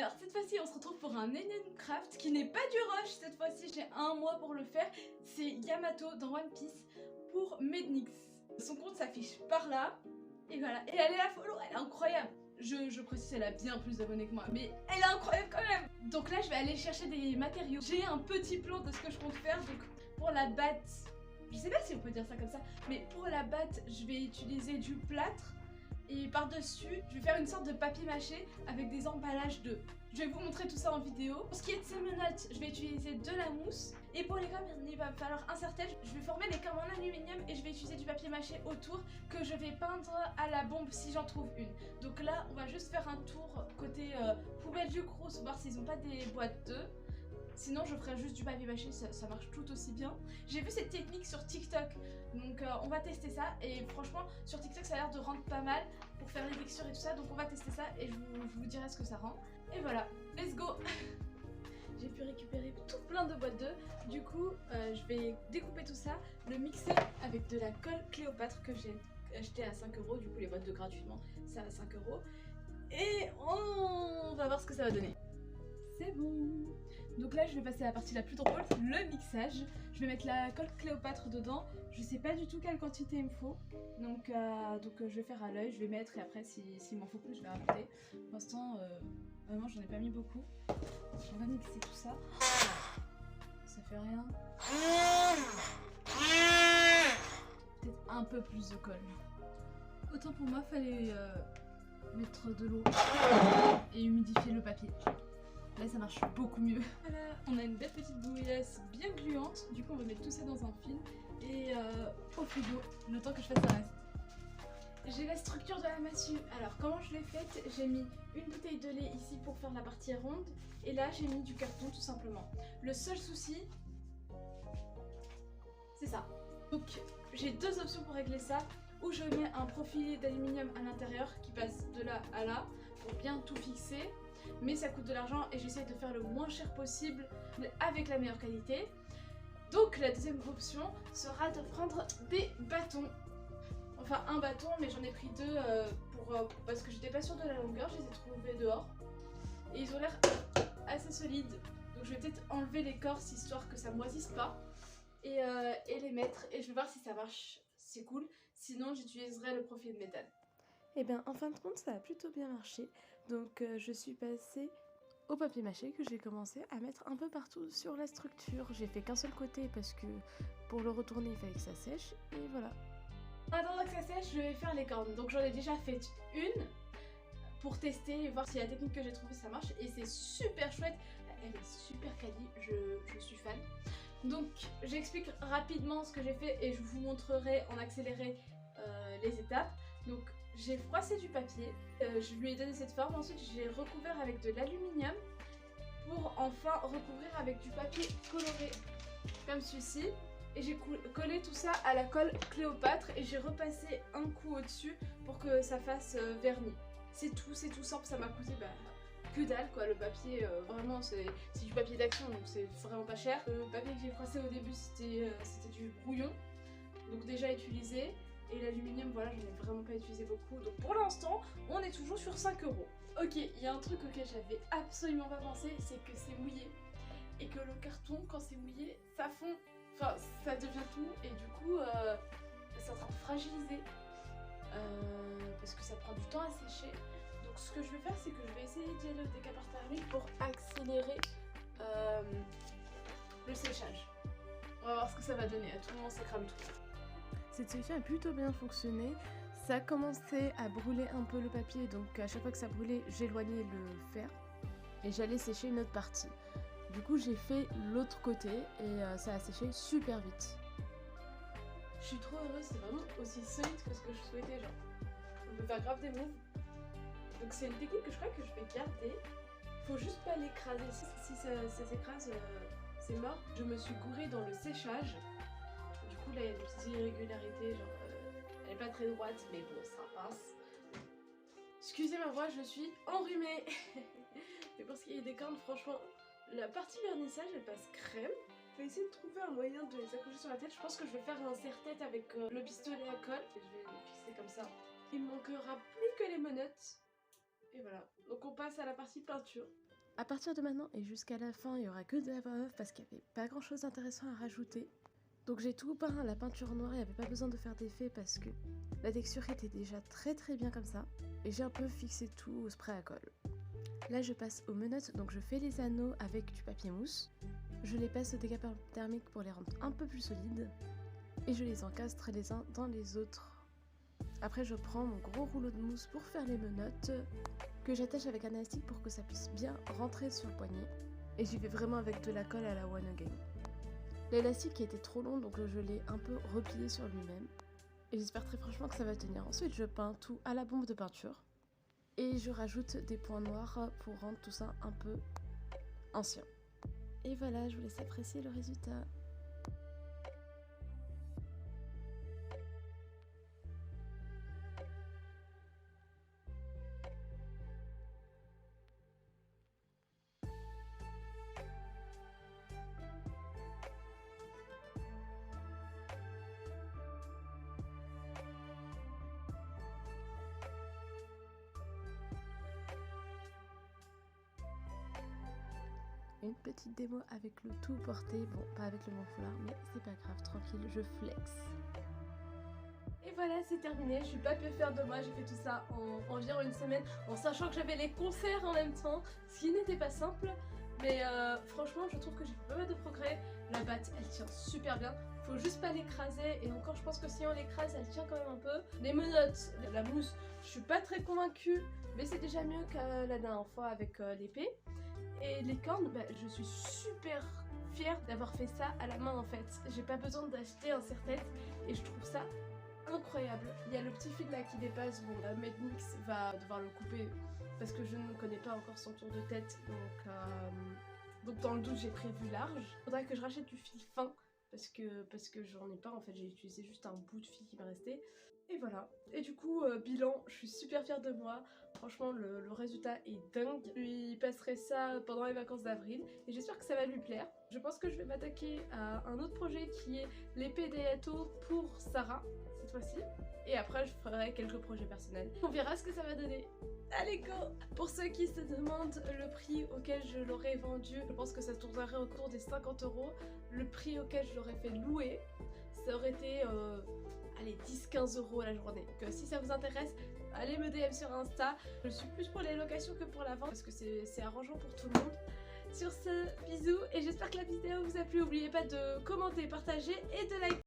Alors cette fois-ci on se retrouve pour un énième craft qui n'est pas du rush, cette fois-ci j'ai un mois pour le faire. C'est Yamato dans One Piece pour Mednix. Son compte s'affiche par là, et voilà, et allez la follow, elle est incroyable. Je précise, elle a bien plus d'abonnés que moi, mais elle est incroyable quand même. Donc là je vais aller chercher des matériaux. J'ai un petit plan de ce que je compte faire, donc pour la batte, je sais pas si on peut dire ça comme ça, mais pour la batte je vais utiliser du plâtre. Et par-dessus, je vais faire une sorte de papier mâché avec des emballages de... Je vais vous montrer tout ça en vidéo. Pour ce qui est de ces menottes, je vais utiliser de la mousse. Et pour les cornes, il va me falloir un serre-tête. Je vais former les cornes en aluminium et je vais utiliser du papier mâché autour que je vais peindre à la bombe si j'en trouve une. Donc là, on va juste faire un tour côté poubelle du Crous, voir s'ils n'ont pas des boîtes d'œufs. Sinon je ferai juste du papier mâché, ça marche tout aussi bien. J'ai vu cette technique sur TikTok, donc on va tester ça. Et franchement sur TikTok ça a l'air de rendre pas mal pour faire les textures et tout ça. Donc on va tester ça et je vous dirai ce que ça rend. Et voilà, let's go. J'ai pu récupérer tout plein de boîtes d'œufs. Du coup je vais découper tout ça, le mixer avec de la colle Cléopâtre que j'ai acheté à 5 €. Du coup les boîtes d'œufs gratuitement, ça à 5 €. Et on va voir ce que ça va donner. C'est bon. Donc là je vais passer à la partie la plus drôle, le mixage. Je vais mettre la colle Cléopâtre dedans. Je sais pas du tout quelle quantité il me faut. Donc je vais faire à l'œil, je vais mettre et après s'il m'en faut plus je vais rajouter. Pour l'instant vraiment j'en ai pas mis beaucoup. On va mixer tout ça. Ça fait rien. Peut-être un peu plus de colle. Autant pour moi fallait mettre de l'eau et humidifier le papier. Là ça marche beaucoup mieux. Voilà, on a une belle petite bouillasse bien gluante. Du coup on va mettre tout ça dans un film et au frigo le temps que je fasse le reste. J'ai la structure de la massue. Alors comment je l'ai faite? J'ai mis une bouteille de lait ici pour faire la partie ronde et là j'ai mis du carton tout simplement. Le seul souci c'est ça. Donc j'ai deux options pour régler ça. Ou je mets un profilé d'aluminium à l'intérieur qui passe de là à là pour bien tout fixer. Mais ça coûte de l'argent et j'essaie de faire le moins cher possible avec la meilleure qualité. Donc la deuxième option sera de prendre des bâtons. Enfin un bâton, mais j'en ai pris deux parce que j'étais pas sûre de la longueur, je les ai trouvés dehors. Et ils ont l'air assez solides. Donc je vais peut-être enlever l'écorce histoire que ça moisisse pas. Et les mettre et je vais voir si ça marche, c'est cool. Sinon j'utiliserai le profil de métal. Et bien en fin de compte ça a plutôt bien marché. Donc je suis passée au papier mâché que j'ai commencé à mettre un peu partout sur la structure. J'ai fait qu'un seul côté parce que pour le retourner il fallait que ça sèche et voilà. En attendant que ça sèche, je vais faire les cornes. Donc j'en ai déjà fait une pour tester et voir si la technique que j'ai trouvée ça marche. Et c'est super chouette, elle est super quali, je suis fan. Donc j'explique rapidement ce que j'ai fait et je vous montrerai en accéléré les étapes. Donc j'ai froissé du papier, je lui ai donné cette forme, ensuite j'ai recouvert avec de l'aluminium pour enfin recouvrir avec du papier coloré comme celui-ci. Et j'ai collé tout ça à la colle Cléopâtre et j'ai repassé un coup au-dessus pour que ça fasse vernis. C'est tout simple, ça m'a coûté que dalle quoi, le papier vraiment c'est du papier d'action donc c'est vraiment pas cher. Le papier que j'ai froissé au début c'était du brouillon, donc déjà utilisé. Et l'aluminium, voilà, j'en ai vraiment pas utilisé beaucoup. Donc pour l'instant, on est toujours sur 5 €. Ok, il y a un truc auquel j'avais absolument pas pensé, c'est que c'est mouillé. Et que le carton, quand c'est mouillé, ça fond. Enfin, ça devient tout. Et du coup, c'est en train de fragiliser. Parce que ça prend du temps à sécher. Donc ce que je vais faire, c'est que je vais essayer d'y aller au décapage thermique pour accélérer le séchage. On va voir ce que ça va donner. À tout moment, ça crame tout. Cette solution a plutôt bien fonctionné. Ça a commencé à brûler un peu le papier, donc à chaque fois que ça brûlait, j'éloignais le fer et j'allais sécher une autre partie. Du coup, j'ai fait l'autre côté et ça a séché super vite. Je suis trop heureuse, c'est vraiment aussi solide que ce que je souhaitais, genre. On peut faire grave des moves. Donc c'est une technique que je crois que je vais garder. Faut juste pas l'écraser. Si ça s'écrase, c'est mort. Je me suis gourée dans le séchage. Du coup là il y a des petites irrégularités, genre elle est pas très droite mais bon ça passe. Excusez ma voix, je suis enrhumée. Mais pour ce qui est des cornes, franchement, la partie vernissage elle passe crème. Je vais essayer de trouver un moyen de les accrocher sur la tête. Je pense que je vais faire un serre-tête avec le pistolet à colle. Et je vais le fixer comme ça. Il me manquera plus que les menottes. Et voilà. Donc on passe à la partie peinture. À partir de maintenant et jusqu'à la fin, il y aura que de la voix off parce qu'il n'y avait pas grand chose d'intéressant à rajouter. Donc j'ai tout peint à la peinture noire, il n'y avait pas besoin de faire d'effet parce que la texture était déjà très bien comme ça. Et j'ai un peu fixé tout au spray à colle. Là je passe aux menottes, donc je fais les anneaux avec du papier mousse. Je les passe au décapant thermique pour les rendre un peu plus solides. Et je les encastre les uns dans les autres. Après je prends mon gros rouleau de mousse pour faire les menottes, que j'attache avec un élastique pour que ça puisse bien rentrer sur le poignet. Et j'y vais vraiment avec de la colle à la One Again. L'élastique était trop long, donc je l'ai un peu replié sur lui-même. Et j'espère très franchement que ça va tenir. Ensuite je peins tout à la bombe de peinture. Et je rajoute des points noirs pour rendre tout ça un peu ancien. Et voilà, je vous laisse apprécier le résultat. Une petite démo avec le tout porté, bon pas avec le bon foulard mais c'est pas grave, tranquille, je flex. Et voilà, c'est terminé, je suis pas pu faire de moi, j'ai fait tout ça en environ une semaine en sachant que j'avais les concerts en même temps, ce qui n'était pas simple. Mais franchement je trouve que j'ai fait pas mal de progrès, la batte elle tient super bien, faut juste pas l'écraser et encore je pense que si on l'écrase elle tient quand même un peu. Les menottes, la mousse, je suis pas très convaincue mais c'est déjà mieux que la dernière fois avec l'épée. Et les cornes, bah, je suis super fière d'avoir fait ça à la main en fait. J'ai pas besoin d'acheter un serre-tête et je trouve ça incroyable. Il y a le petit fil là qui dépasse, bon Mednix va devoir le couper parce que je ne connais pas encore son tour de tête, donc dans le doute j'ai prévu large. Faudrait que je rachète du fil fin parce que j'en ai pas en fait, j'ai utilisé juste un bout de fil qui me restait. Et voilà, et du coup bilan, je suis super fière de moi, franchement le résultat est dingue. Je lui passerai ça pendant les vacances d'avril et j'espère que ça va lui plaire. Je pense que je vais m'attaquer à un autre projet qui est l'épée d'Hayato pour Sarah cette fois-ci. Et après je ferai quelques projets personnels. On verra ce que ça va donner. Allez go! Pour ceux qui se demandent le prix auquel je l'aurais vendu, je pense que ça tournerait autour des 50 €. Le prix auquel je l'aurais fait louer, ça aurait été... allez, 10-15 € la journée. Donc si ça vous intéresse, allez me DM sur Insta. Je suis plus pour les locations que pour la vente parce que c'est arrangeant pour tout le monde. Sur ce, bisous et j'espère que la vidéo vous a plu. N'oubliez pas de commenter, partager et de liker.